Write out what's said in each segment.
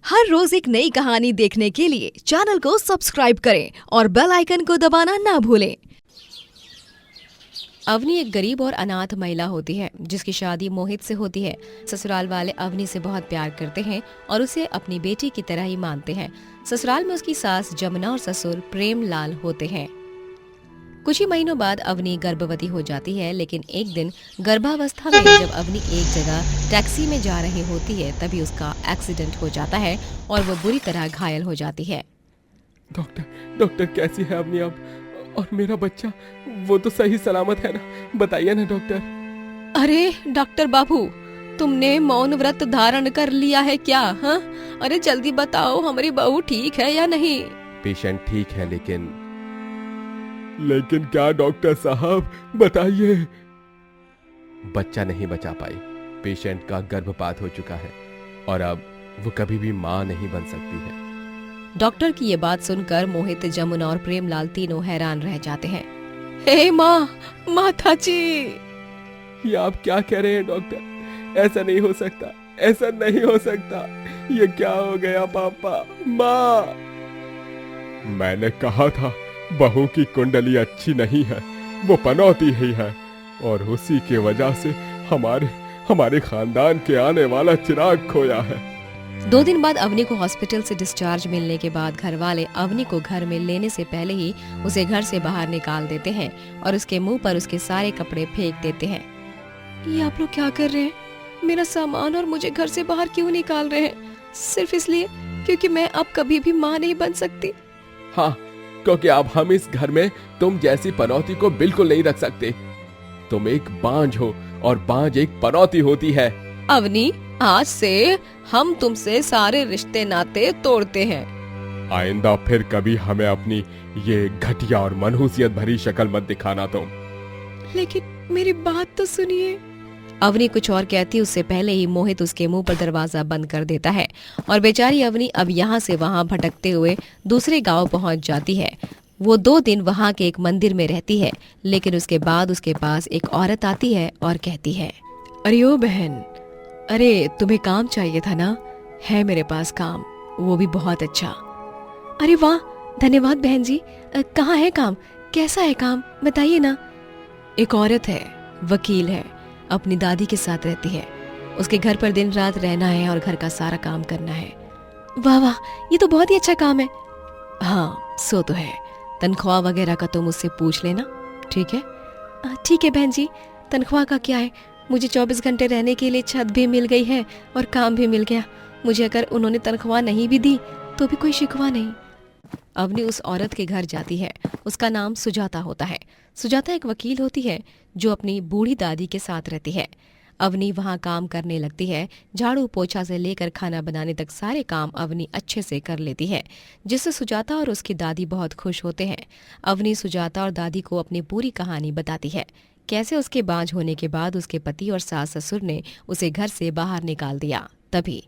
हर रोज एक नई कहानी देखने के लिए चैनल को सब्सक्राइब करें और बेल आइकन को दबाना ना भूलें। अवनी एक गरीब और अनाथ महिला होती है जिसकी शादी मोहित से होती है। ससुराल वाले अवनी से बहुत प्यार करते हैं और उसे अपनी बेटी की तरह ही मानते हैं। ससुराल में उसकी सास जमुना और ससुर प्रेमलाल होते हैं। कुछ ही महीनों बाद अवनी गर्भवती हो जाती है, लेकिन एक दिन गर्भावस्था में जब अवनी एक जगह टैक्सी में जा रही होती है तभी उसका एक्सीडेंट हो जाता है और वो बुरी तरह घायल हो जाती है। डॉक्टर कैसी है अवनी अब? और मेरा बच्चा वो तो सही सलामत है ना? बताइए ना डॉक्टर। अरे डॉक्टर बाबू, तुमने मौन व्रत धारण कर लिया है क्या? हाँ, अरे जल्दी बताओ हमारी बहू ठीक है या नहीं? पेशेंट ठीक है लेकिन क्या डॉक्टर साहब, बताइए। बच्चा नहीं बचा पाई। पेशेंट का गर्भपात हो चुका है और अब वो कभी भी माँ नहीं बन सकती है। डॉक्टर की ये बात सुनकर मोहित, जमुना और प्रेमलाल तीनों हैरान रह जाते हैं। हे माँ, माता जी! ये आप क्या कह रहे हैं डॉक्टर? ऐसा नहीं हो सकता, ऐसा नहीं हो सकता। ये क्या हो गया पापा? माँ! मैंने कहा था बहू की कुंडली अच्छी नहीं है, वो पनौती ही है और उसी की वजह से हमारे खानदान के आने वाला चिराग खोया है। 2 दिन बाद अवनी को हॉस्पिटल से डिस्चार्ज मिलने के बाद घर वाले अवनी को घर में लेने से पहले ही उसे घर से बाहर निकाल देते हैं और उसके मुंह पर उसके सारे कपड़े फेंक देते हैं। ये आप लोग क्या कर रहे हैं? मेरा सामान और मुझे घर से बाहर क्यों निकाल रहे हैं? सिर्फ इसलिए क्योंकि मैं अब कभी भी माँ नहीं बन सकती। हाँ, क्योंकि अब हम इस घर में तुम जैसी पनौती को बिल्कुल नहीं रख सकते। तुम एक बांझ हो और बांझ एक पनौती होती है। अवनी, आज से हम तुमसे सारे रिश्ते नाते तोड़ते हैं। आइंदा फिर कभी हमें अपनी ये घटिया और मनहूसियत भरी शक्ल मत दिखाना तुम। लेकिन मेरी बात तो सुनिए। अवनी कुछ और कहती उससे पहले ही मोहित उसके मुंह पर दरवाजा बंद कर देता है और बेचारी अवनी अब यहाँ से वहाँ भटकते हुए दूसरे गांव पहुँच जाती है। वो 2 दिन वहाँ के एक मंदिर में रहती है, लेकिन उसके बाद उसके पास एक औरत आती है और कहती है, अरे ओ बहन, अरे तुम्हें काम चाहिए था ना? है मेरे पास काम, वो भी बहुत अच्छा। अरे वाह, धन्यवाद बहन जी। कहाँ है काम? कैसा है काम, बताइए ना। एक औरत है, वकील है, अपनी दादी के साथ रहती है। उसके घर पर दिन रात रहना है और घर का सारा काम करना है। वाह वाह, ये तो बहुत ही अच्छा काम है। हाँ, सो तो है। तनख्वाह वगैरह का तुम मुझसे पूछ लेना, ठीक है? ठीक है बहन जी। तनख्वाह का क्या है? मुझे 24 घंटे रहने के लिए छत भी मिल गई है और काम भी मिल गया। मुझे अगर उन्होंने तनख्वाह नहीं भी दी तो भी कोई शिकवा नहीं। अवनी उस औरत के घर जाती है। उसका नाम सुजाता होता है। सुजाता एक वकील होती है जो अपनी बूढ़ी दादी के साथ रहती है। अवनी वहाँ काम करने लगती है। झाड़ू पोछा से लेकर खाना बनाने तक सारे काम अवनी अच्छे से कर लेती है, जिससे सुजाता और उसकी दादी बहुत खुश होते हैं। अवनी सुजाता और दादी को अपनी पूरी कहानी बताती है, कैसे उसके बांझ होने के बाद उसके पति और सास ससुर ने उसे घर से बाहर निकाल दिया। तभी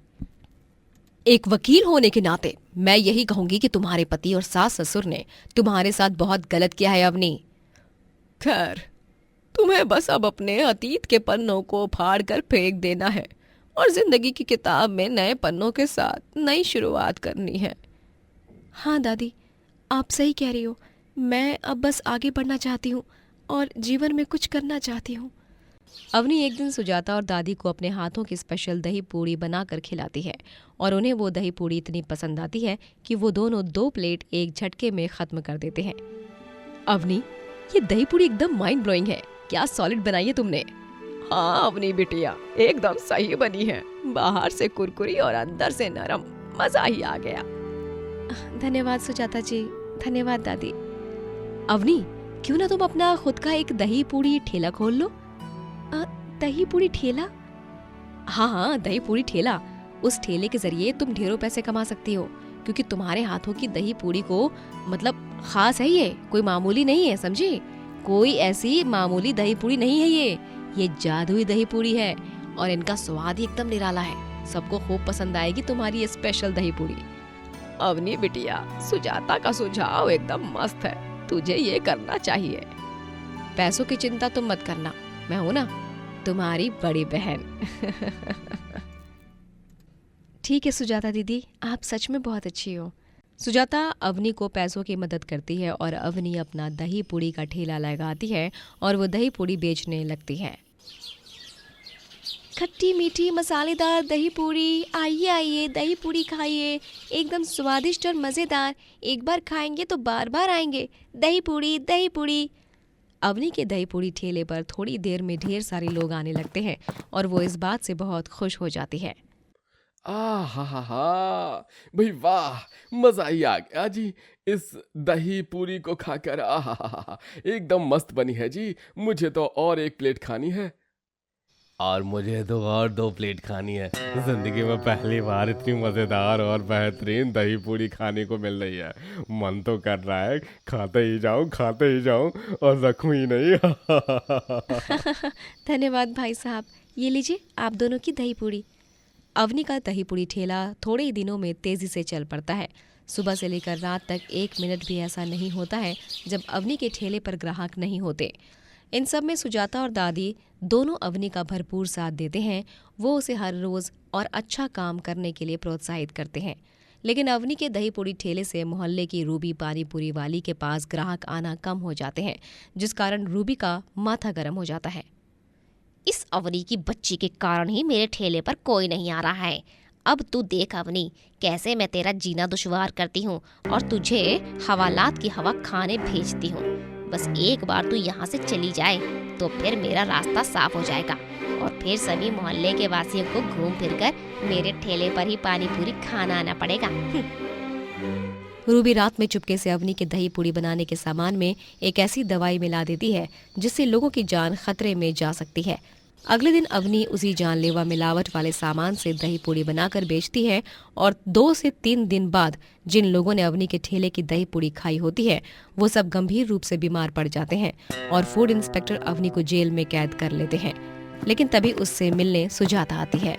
एक वकील होने के नाते मैं यही कहूंगी कि तुम्हारे पति और सास ससुर ने तुम्हारे साथ बहुत गलत किया है अवनी। खैर, तुम्हें बस अब अपने अतीत के पन्नों को फाड़ कर फेंक देना है और जिंदगी की किताब में नए पन्नों के साथ नई शुरुआत करनी है। हाँ दादी, आप सही कह रही हो। मैं अब बस आगे बढ़ना चाहती हूँ और जीवन में कुछ करना चाहती हूँ। अवनी एक दिन सुजाता और दादी को अपने हाथों की स्पेशल दही पूड़ी बनाकर खिलाती है और उन्हें वो दही पूड़ी इतनी पसंद आती है कि वो दोनों 2 प्लेट एक झटके में खत्म कर देते हैं। अवनी, ये दही पूड़ी एकदम माइंड ब्लोइंग है। क्या सॉलिड बनाई है तुमने। हाँ अवनी बिटिया, एकदम सही बनी है। बाहर से कुरकुरी और अंदर से नरम, मजा ही आ गया। धन्यवाद सुजाता जी। धन्यवाद दादी। अवनी, क्यों ना तुम अपना खुद का एक दही पूड़ी ठेला खोल लो। दही पूड़ी ठेला? हाँ हाँ, दही पूड़ी ठेला। उस ठेले के जरिए तुम ढेरों पैसे कमा सकती हो, क्योंकि तुम्हारे हाथों की दही पूड़ी को मतलब खास है। ये कोई मामूली नहीं है, समझी? कोई ऐसी मामूली दही पूड़ी नहीं है। ये जादुई दही पूड़ी है और इनका स्वाद ही एकदम निराला है। सबको खूब पसंद आएगी तुम्हारी ये स्पेशल दही पूड़ी। अवनी बिटिया, सुजाता का सुझाव एकदम मस्त है। तुझे ये करना चाहिए। पैसों की चिंता तुम मत करना, मैं हूं ना, तुम्हारी बड़ी बहन। ठीक है सुजाता दीदी, आप सच में बहुत अच्छी हो। सुजाता अवनी को पैसों की मदद करती है और अवनी अपना दही पूड़ी का ठेला लगाती है और वो दही पूड़ी बेचने लगती है। खट्टी मीठी मसालेदार दही पूड़ी, आइए आइए दही पूड़ी खाइए, एकदम स्वादिष्ट और मज़ेदार, एक बार खाएंगे तो बार बार आएंगे। दही पूड़ी दही पूड़ी। अवनी के दही पूड़ी ठेले पर थोड़ी देर में ढेर सारे लोग आने लगते हैं और वो इस बात से बहुत खुश हो जाती है। हा भाई वाह, मजा ही आ गया जी इस दही पूरी को खाकर। एकदम मस्त बनी है जी, मुझे तो और एक प्लेट खानी है। और मुझे तो और 2 प्लेट खानी है। जिंदगी में पहली बार इतनी मजेदार और बेहतरीन दही पूरी खाने को मिल रही है। मन तो कर रहा है खाते ही जाऊं और रखूं ही नहीं। धन्यवाद भाई साहब, ये लीजिए आप दोनों की दही पूड़ी। अवनी का दही पूड़ी ठेला थोड़े ही दिनों में तेज़ी से चल पड़ता है। सुबह से लेकर रात तक 1 मिनट भी ऐसा नहीं होता है जब अवनी के ठेले पर ग्राहक नहीं होते। इन सब में सुजाता और दादी दोनों अवनी का भरपूर साथ देते हैं। वो उसे हर रोज़ और अच्छा काम करने के लिए प्रोत्साहित करते हैं। लेकिन अवनी के दही पूड़ी ठेले से मोहल्ले की रूबी पानी पूरी वाली के पास ग्राहक आना कम हो जाते हैं, जिस कारण रूबी का माथा गर्म हो जाता है। इस अवनी की बच्ची के कारण ही मेरे ठेले पर कोई नहीं आ रहा है। अब तू देख अवनी, कैसे मैं तेरा जीना दुश्वार करती हूँ और तुझे हवालात की हवा खाने भेजती हूँ। बस एक बार तू यहाँ से चली जाए तो फिर मेरा रास्ता साफ हो जाएगा और फिर सभी मोहल्ले के वासियों को घूम फिर कर मेरे ठेले पर ही पानी पूरी खाना आना पड़ेगा। रूबी रात में चुपके से अवनी के दही पूड़ी बनाने के सामान में एक ऐसी दवाई मिला देती है जिससे लोगों की जान खतरे में जा सकती है। अगले दिन अवनी उसी जानलेवा मिलावट वाले सामान से दही पूड़ी बनाकर बेचती है और 2 से 3 दिन बाद जिन लोगों ने अवनी के ठेले की दही पूड़ी खाई होती है वो सब गंभीर रूप से बीमार पड़ जाते हैं और फूड इंस्पेक्टर अवनी को जेल में कैद कर लेते हैं। लेकिन तभी उससे मिलने सुजाता आती है।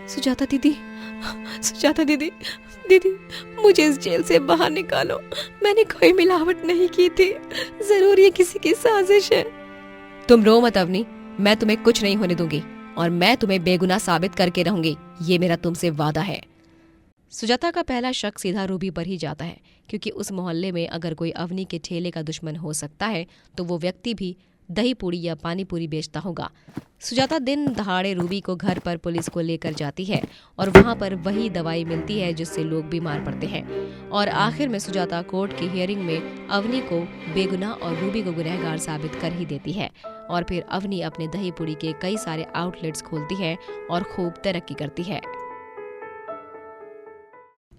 सुजाता दीदी, दीदी मुझे इस जेल से बाहर निकालो। मैंने कोई मिलावट नहीं की थी, जरूर ये किसी की साजिश है। तुम रो मत अवनी, मैं तुम्हें कुछ नहीं होने दूंगी और मैं तुम्हें बेगुनाह साबित करके रहूंगी, ये मेरा तुमसे वादा है। सुजाता का पहला शक सीधा रूबी पर ही जाता है, क्योंकि उस मोहल्ले में अगर कोई अवनी के ठेले का दुश्मन हो सकता है तो वो व्यक्ति भी दही पूड़ी या पानी पूरी बेचता होगा। सुजाता दिन दहाड़े रूबी को घर पर पुलिस को लेकर जाती है और वहां पर वही दवाई मिलती है जिससे लोग बीमार पड़ते हैं और आखिर में सुजाता कोर्ट की हियरिंग में अवनी को बेगुनाह और रूबी को गुनहगार साबित कर ही देती है और फिर अवनी अपने दही पूड़ी के कई सारे आउटलेट्स खोलती है और खूब तरक्की करती है।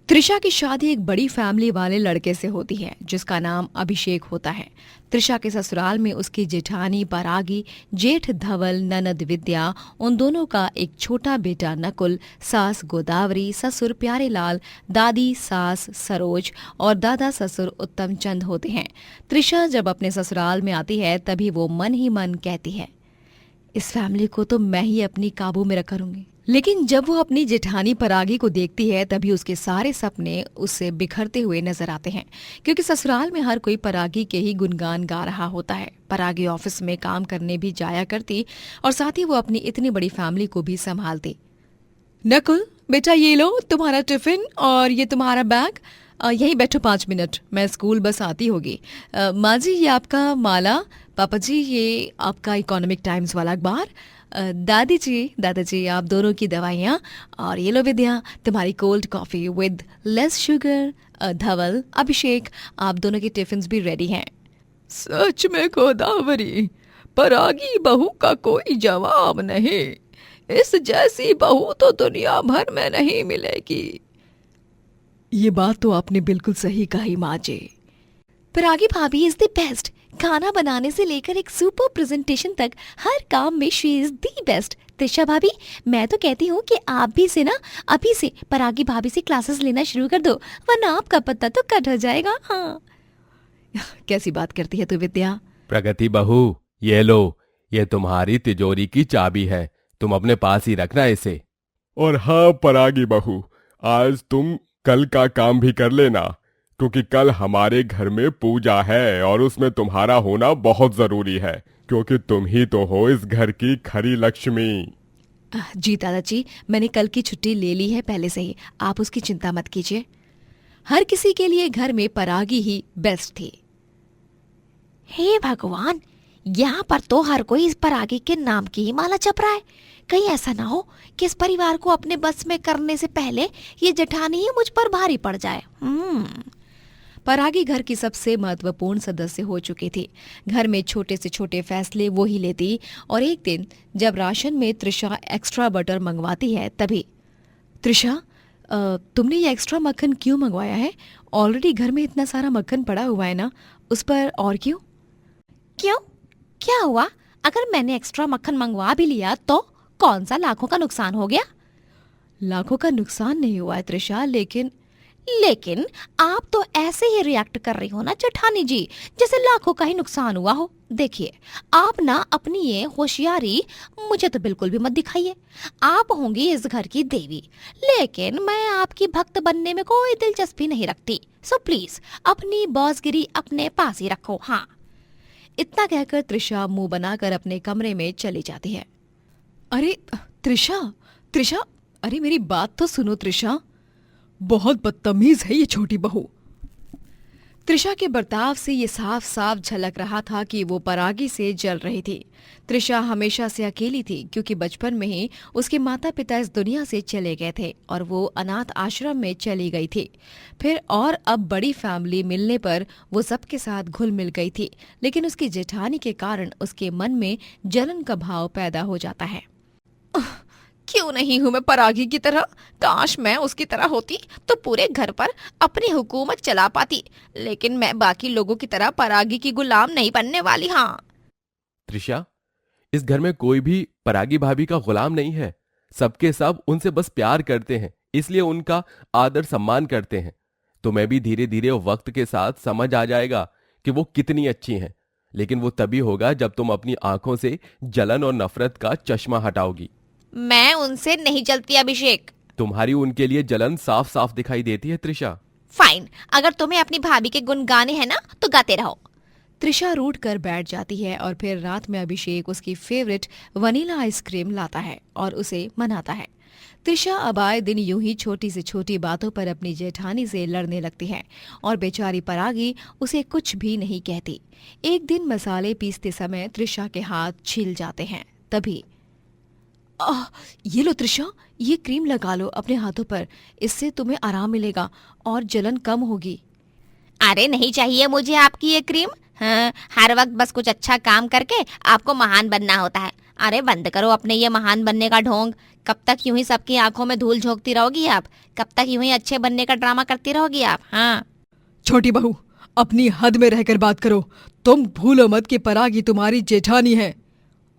त्रिशा की शादी एक बड़ी फैमिली वाले लड़के से होती है जिसका नाम अभिषेक होता है। त्रिशा के ससुराल में उसकी जेठानी परागी, जेठ धवल, ननद विद्या, उन दोनों का एक छोटा बेटा नकुल, सास गोदावरी, ससुर प्यारेलाल, दादी सास सरोज और दादा ससुर उत्तम चंद होते हैं। त्रिशा जब अपने ससुराल में आती है तभी वो मन ही मन कहती है, इस फैमिली को तो मैं ही अपनी काबू में रखूंगी। लेकिन जब वो अपनी जेठानी परागी को देखती है तभी उसके सारे सपने उससे बिखरते हुए नजर आते हैं, क्योंकि ससुराल में हर कोई परागी के ही गुणगान गा रहा होता है। परागी ऑफिस में काम करने भी जाया करती और साथ ही वो अपनी इतनी बड़ी फैमिली को भी संभालती। नकुल बेटा, ये लो तुम्हारा टिफिन और ये तुम्हारा बैग, यहीं बैठो 5 मिनट, मैं स्कूल बस आती होगी। माँ जी ये आपका माला, पापा जी ये आपका इकोनॉमिक टाइम्स वाला अखबार, दादाजी आप दोनों की दवाइयाँ, और ये लो विद्या तुम्हारी cold coffee with less sugar. Dhaval, Abhishek आप दोनों के टिफिन भी रेडी हैं। सच में गोदावरी, परागी बहू का कोई जवाब नहीं। इस जैसी बहू तो दुनिया भर में नहीं मिलेगी। ये बात तो आपने बिल्कुल सही कही माँ जी। परागी भाभी इज द बेस्ट। खाना बनाने से लेकर एक सुपर प्रेजेंटेशन तक हर काम में she is the best. Trisha भाभी, मैं तो कहती हूँ कि आप भी से ना अभी से परागी भाभी से क्लासेस लेना शुरू कर दो, वरना आपका पत्ता तो कट हो जाएगा। हाँ कैसी बात करती है तू विद्या। प्रगति बहू, ये लो, ये तुम्हारी तिजोरी की चाबी है, तुम अपने पास ही रखना इसे। और हाँ परागी बहू, आज तुम कल का काम भी कर लेना, क्योंकि कल हमारे घर में पूजा है और उसमें तुम्हारा होना बहुत जरूरी है, क्योंकि तुम ही तो हो इस घर की खरी लक्ष्मी। जी दादाजी, मैंने कल की छुट्टी ले ली है पहले से ही, आप उसकी चिंता मत कीजिए। हर किसी के लिए घर में परागी ही बेस्ट थी। हे भगवान, यहाँ पर तो हर कोई इस परागी के नाम की ही माला जप रहा है। कहीं ऐसा ना हो कि इस परिवार को अपने बस में करने से पहले ये जेठानी ही मुझ पर भारी पड़ जाए। परागी घर की सबसे महत्वपूर्ण सदस्य हो चुकी थी। घर में छोटे से छोटे फैसले वो ही लेती, और एक दिन जब राशन में त्रिशा एक्स्ट्रा बटर मंगवाती है तभी, त्रिशा तुमने ये एक्स्ट्रा मक्खन क्यों मंगवाया है? ऑलरेडी घर में इतना सारा मक्खन पड़ा हुआ है ना, उस पर और क्यों? क्यों? क्या हुआ? अगर मैंने एक्स्ट्रा मक्खन मंगवा भी लिया तो कौन सा लाखों का नुकसान हो गया? लाखों का नुकसान नहीं हुआ है त्रिशा, लेकिन आप तो ऐसे ही रिएक्ट कर रही हो ना जेठानी जी, जैसे लाखों का ही नुकसान हुआ हो। देखिए, आप ना अपनी ये होशियारी मुझे तो बिल्कुल भी मत दिखाइए। आप होंगी इस घर की देवी, लेकिन मैं आपकी भक्त बनने में कोई दिलचस्पी नहीं रखती। सो प्लीज अपनी बॉसगिरी अपने पास ही रखो। हाँ। इतना कहकर त्रिशा मुंह बनाकर अपने कमरे में चली जाती है। अरे त्रिशा, अरे मेरी बात तो सुनो त्रिशा, बहुत बदतमीज है ये छोटी बहू। त्रिशा के बर्ताव से ये साफ साफ झलक रहा था कि वो परागी से जल रही थी। त्रिशा हमेशा से अकेली थी, क्योंकि बचपन में ही उसके माता पिता इस दुनिया से चले गए थे और वो अनाथ आश्रम में चली गई थी। फिर और अब बड़ी फैमिली मिलने पर वो सबके साथ घुल मिल गई थी, लेकिन उसकी जेठानी के कारण उसके मन में जलन का भाव पैदा हो जाता है। क्यों नहीं हूं मैं परागी की तरह? काश मैं उसकी तरह होती तो पूरे घर पर अपनी हुकूमत चला पाती, लेकिन मैं बाकी लोगों की तरह परागी की गुलाम नहीं बनने वाली। हाँ त्रिशा, इस घर में कोई भी परागी भाभी का गुलाम नहीं है। सबके सब उनसे बस प्यार करते हैं, इसलिए उनका आदर सम्मान करते हैं। तुम्हें भी धीरे धीरे वक्त के साथ समझ आ जाएगा कि वो कितनी अच्छी हैं, लेकिन वो तभी होगा जब तुम अपनी आंखों से जलन और नफरत का चश्मा हटाओगी। मैं उनसे नहीं जलती अभिषेक। तुम्हारी उनके लिए जलन साफ साफ दिखाई देती है त्रिशा। फाइन, अगर तुम्हें अपनी भाभी के गुण गाने हैं ना तो गाते रहो। त्रिशा रूठ कर बैठ जाती है और फिर रात में अभिषेक उसकी फेवरेट वनीला आइसक्रीम लाता है और उसे मनाता है। त्रिशा अब आए दिन यूं ही छोटी से छोटी बातों पर अपनी जेठानी से लड़ने लगती है और बेचारी परागी उसे कुछ भी नहीं कहती। एक दिन मसाले पीसते समय त्रिशा के हाथ छिल जाते हैं। तभी ये लो त्रिशा, ये क्रीम लगा लो अपने हाथों पर, इससे तुम्हें आराम मिलेगा और जलन कम होगी। अरे नहीं चाहिए मुझे आपकी ये क्रीम। हाँ, हर वक्त बस कुछ अच्छा काम करके आपको महान बनना होता है। अरे बंद करो अपने ये महान बनने का ढोंग। कब तक यूं ही सबकी आंखों में धूल झोंकती रहोगी आप? कब तक यूं ही अच्छे बनने का ड्रामा करती रहोगी आप? हाँ छोटी बहू, अपनी हद में रहकर बात करो। तुम भूलो मत कि परागी तुम्हारी जेठानी है।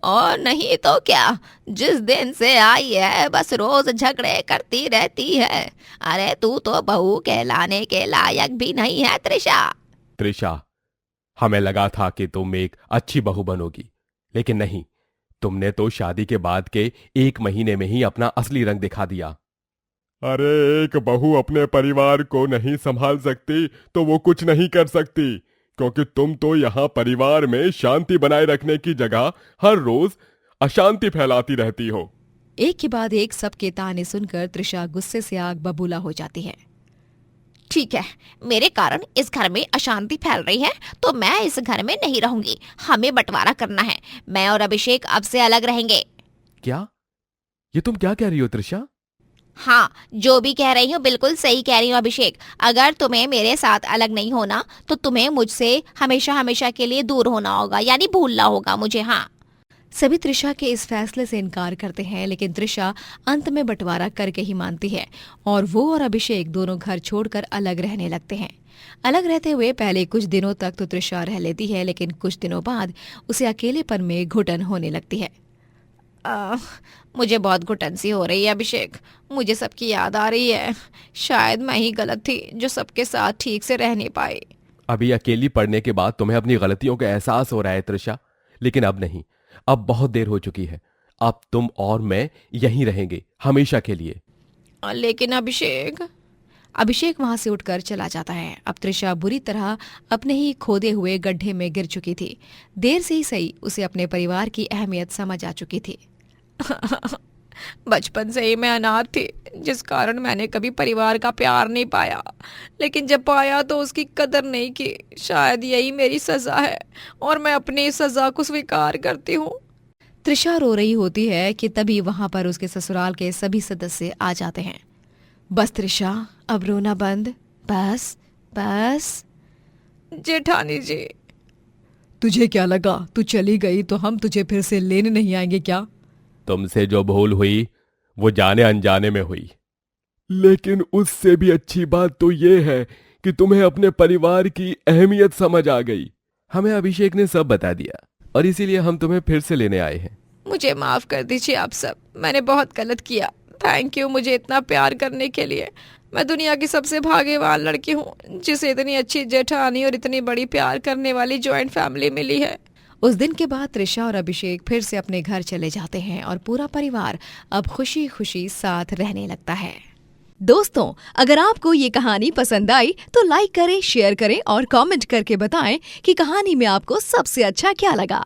और नहीं तो क्या, जिस दिन से आई है बस रोज झगड़े करती रहती है। अरे तू तो बहू कहलाने के लायक भी नहीं है त्रिशा। त्रिशा, हमें लगा था कि तुम एक अच्छी बहू बनोगी, लेकिन नहीं, तुमने तो शादी के बाद के 1 महीने में ही अपना असली रंग दिखा दिया। अरे एक बहू अपने परिवार को नहीं संभाल सकती तो वो कुछ नहीं कर सकती, क्योंकि तुम तो यहाँ परिवार में शांति बनाए रखने की जगह हर रोज अशांति फैलाती रहती हो। एक के बाद एक सबके ताने सुनकर त्रिशा गुस्से से आग बबूला हो जाती है। ठीक है, मेरे कारण इस घर में अशांति फैल रही है तो मैं इस घर में नहीं रहूंगी। हमें बंटवारा करना है। मैं और अभिषेक अब से अलग रहेंगे। क्या? ये तुम क्या कह रही हो त्रिशा? हाँ, जो भी कह रही हूँ बिल्कुल सही कह रही हूँ अभिषेक। अगर तुम्हें मेरे साथ अलग नहीं होना तो तुम्हें मुझसे हमेशा हमेशा के लिए दूर होना होगा, यानी भूलना होगा मुझे। हाँ। सभी त्रिशा के इस फैसले से इनकार करते हैं, लेकिन त्रिशा अंत में बंटवारा करके ही मानती है और वो और अभिषेक दोनों घर छोड़कर अलग रहने लगते हैं। अलग रहते हुए पहले कुछ दिनों तक तो त्रिशा रह लेती है, लेकिन कुछ दिनों बाद उसे अकेलेपन में घुटन होने लगती है। मुझे बहुत घुटन सी हो रही है अभिषेक। मुझे सबकी याद आ रही है। शायद मैं ही गलत थी जो सबके साथ ठीक से रह नहीं पाई। अभी अकेली पड़ने के बाद तुम्हें अपनी गलतियों का एहसास हो रहा है त्रिशा, लेकिन अब नहीं, अब बहुत देर हो चुकी है। अब तुम और मैं यहीं रहेंगे हमेशा के लिए। लेकिन अभिषेक वहां से उठकर चला जाता है। अब त्रिशा बुरी तरह अपने ही खोदे हुए गड्ढे में गिर चुकी थी। देर से ही सही उसे अपने परिवार की अहमियत समझ आ चुकी थी। बचपन से ही मैं अनाथ थी, जिस कारण मैंने कभी परिवार का प्यार नहीं पाया, लेकिन जब पाया तो उसकी कदर नहीं की। शायद यही मेरी सजा है और मैं अपनी इस सजा को स्वीकार करती हूँ। त्रिशा रो रही होती है कि तभी वहां पर उसके ससुराल के सभी सदस्य आ जाते हैं। बस त्रिशा, अब रोना बंद, बस बस। जेठानी जी, तुझे क्या लगा तू चली गई तो हम तुझे फिर से लेने नहीं आएंगे क्या? तुमसे जो भूल हुई वो जाने अनजाने में हुई। लेकिन उससे भी अच्छी बात तो ये है कि तुम्हें अपने परिवार की अहमियत समझ आ गई। हमें अभिषेक ने सब बता दिया और इसीलिए हम तुम्हें फिर से लेने आए हैं। मुझे माफ कर दीजिए आप सब, मैंने बहुत गलत किया। थैंक यू मुझे इतना प्यार करने के लिए। मैं दुनिया की सबसे भाग्यवान लड़की हूँ जिसे इतनी अच्छी जेठानी और इतनी बड़ी प्यार करने वाली जॉइंट फैमिली मिली है। उस दिन के बाद त्रिशा और अभिषेक फिर से अपने घर चले जाते हैं और पूरा परिवार अब खुशी खुशी साथ रहने लगता है। दोस्तों, अगर आपको ये कहानी पसंद आई तो लाइक करें, शेयर करें और कमेंट करके बताएं कि कहानी में आपको सबसे अच्छा क्या लगा।